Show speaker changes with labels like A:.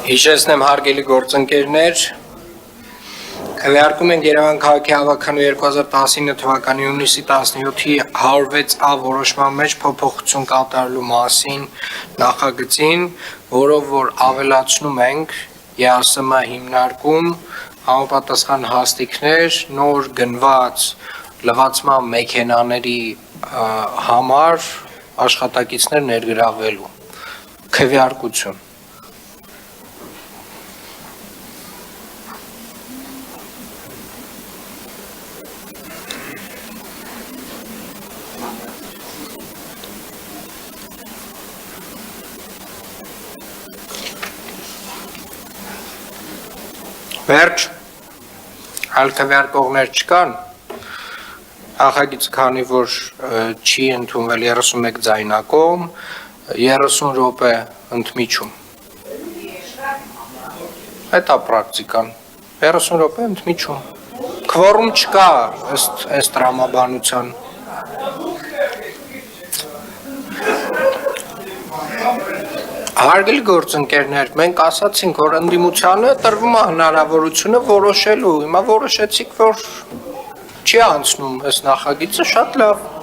A: Հիշեցնեմ հարգելի գործընկերներ, քվեարկում ենք Երևան քաղաքի հավաքանու 2019 թվականի հունիսի 17-ի 106A որոշման մեջ փոփոխություն կատարելու մասին նախագծին, որով որ ավելացնում ենք ԵԱՍՄ հիմնարկում համապատասխան հաստիքներ նոր գնված լվացման մեքենաների համար աշխատակիցներ ներգրավելու քվեարկություն Վերջ, այլ քվեարկողներ չկան, նախագիծը քանի որ չի ընդունվել 31 ձայնակողմ, 30 րոպե ընդմիջում։ Այդ է պրակտիկան, 30 րոպե ընդմիջում։ Քվորում չկա ըստ տրամաբանության։ Հարգելի գործընկերներ, մենք ասացինք, որ ընդդիմությանը տրվում է հնարավորությունը որոշելու, հիմա որոշեցիք, որ չի անցնում այս նախագիծը, շատ լավ։